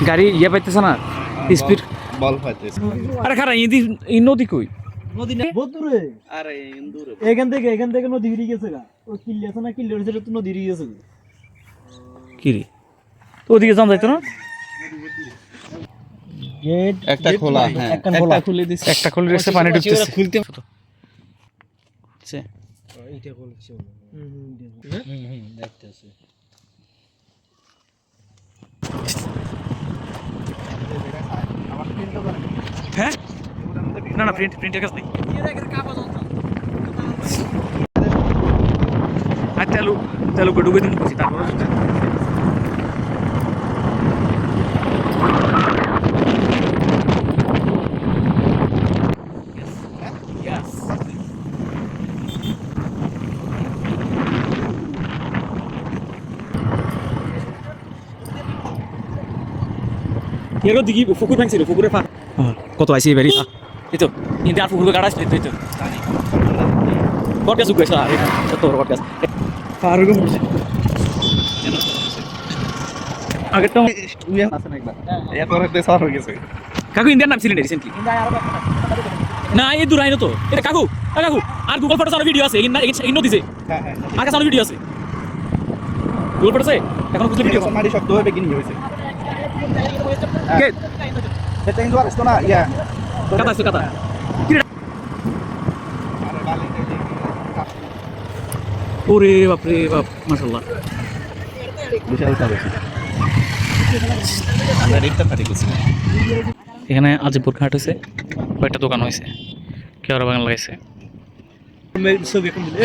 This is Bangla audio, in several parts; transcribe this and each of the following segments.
গাড়ি ইয়ে পাইতেছে না স্পিড বল পাইতেছে। আরে খারা এই নদী কই নদী না বহুত দূরে। আরে দূরে এখান থেকে নদী বেরিয়ে গেছে গা। ও কিল্লি আছে না, কিল্লির ভিতরে তো নদী বেরিয়ে গেছে। কি রে তো ওদিকে যাম যাইতো না গেট একটা খোলা, হ্যাঁ একটা খুলে দিছে, একটা খুলে রেখেছে পানি ঢুকতেছে খুলতে আচ্ছা এইটা বলছি। দেখতেছে হ্যাঁ না না প্রিন্টের কাছে নেই আর তেলু করে ঢুকে দিন বলছি তারপর এরও দিকে পুকুর ভাঙছিল পুকুরে কত আইসি এবারই এই তো কিন্তু আর পুকুরে কাটা আসলে তো এই তো কট গাছ উঠেছে আর কত বড় কট গাছ আর রকম উঠছে আগে তো উইয়া আছে না একবার এত রাতে সার হয়ে গেছে। কাকু ইন্ডিয়ান নাম ছিলেন রিসেন্টলি না এই দূর আইনো তো এটা কাকু কাকু আর গুগল ফটো ভিডিও আছে ইনো দিছে হ্যাঁ হ্যাঁ আগে সামনে ভিডিও আছে গুগল ফটো আছে এখন বুঝলে ভিডিও মারি শব্দ হবে কিনি হইছে কে এটা ইন্দু আসতো না ইয়া কথা আছে কথা ওরে বাপ রে বাপ মাশাআল্লাহ বিশাল কাজ আমরা রেটটা পারি কিছু এখানে আজিপুর ঘাট হয়েছে কয়েকটা দোকান হয়েছে কেওড়া বাগান লাগাইছে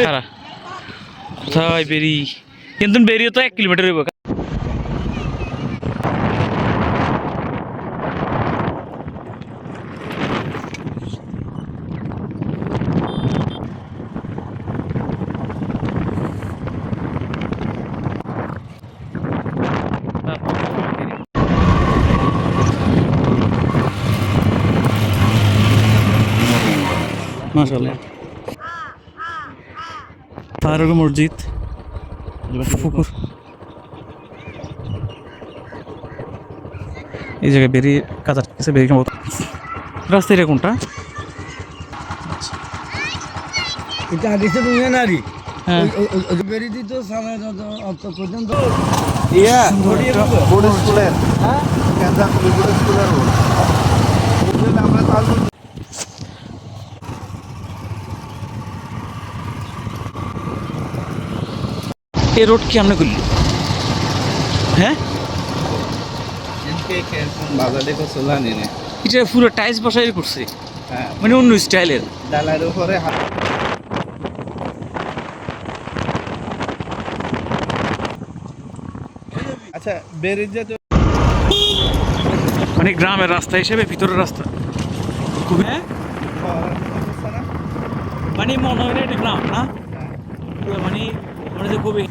সারা কোথায় বেরি কিন্তু বেরিয়ে তো 1 কিলোমিটার হইব মাশাআল্লাহ ফারুক মসজিদ পুকুর এই জায়গায় বেরিয়ে কাঁচা কাছে বেরিয়ে রাস্তা এটা কোনটা এটা আদিতে তুমি নারী হ্যাঁ ওই বেরি দিত সামনে অত পর্যন্ত ইয়া বোর্ড স্কুলের হ্যাঁ কেনজা বোর্ড স্কুলের রোড আমরা তাহলে এই রোড কি আমরা করলি হ্যাঁ বাজারে তো চলা নেই এটা পুরো টাইলস বসাই করছে হ্যাঁ মানে অন্য স্টাইলের ডালার উপরে আচ্ছা বেরিয়ে তো মানে গ্রামের রাস্তা হিসেবে ভিতরের রাস্তা হ্যাঁ মানে মনে হয় এটা গ্রাম না মানে মনে যে খুবই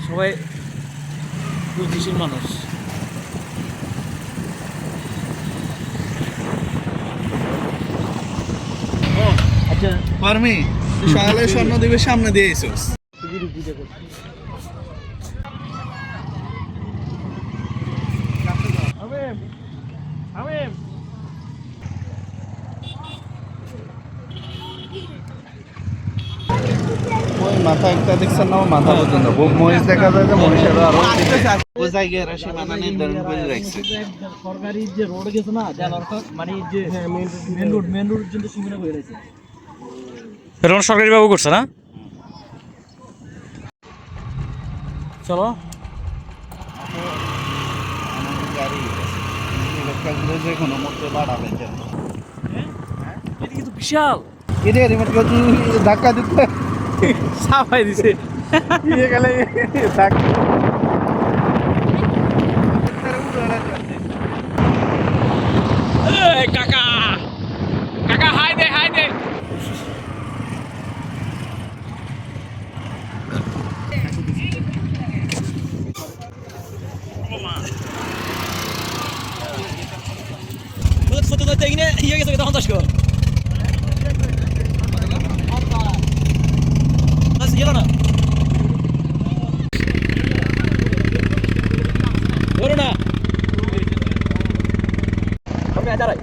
সবাই বুদ্ধিশীল মানুষ আচ্ছা পারমি সকালে স্বর্ণ দ্বীপের সামনে দিয়ে এসোস মাথা একটা দেখছেন না মাথা পর্যন্ত মহিষ দেখা যায় যে মহিষের আরো ওই জায়গায় সীমানা নির্ধারণ করে রাখছে সরকারি যে রোড গেছে না মানে যে মেন রোড পর্যন্ত সীমানা করে রাখছে এখন সরকারি বাবু করছে না চলো গাড়ি যে কোনো মুহূর্তে বাড়াবে এটা কিন্তু বিশাল এটা রিমোট ধাক্কা দিতে সাফাই দিছে দিয়ে গেলে কাকা কাকা হাই দে ফটো করতে গিয়ে ইয়ে গেছে তখন চাষ কর গেল না বলো না আমি দাঁড়াই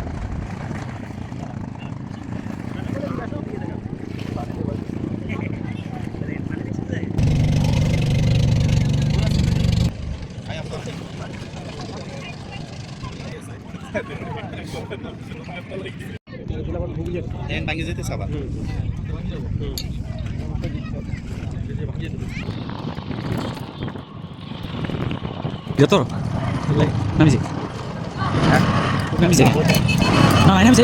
ভাঙি যেতে সাবা যত নামিছে নামিছে না নামিছে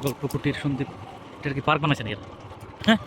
গল্প কুটির সন্দীপ এটার কি পার্ক বানাইছেন এর হ্যাঁ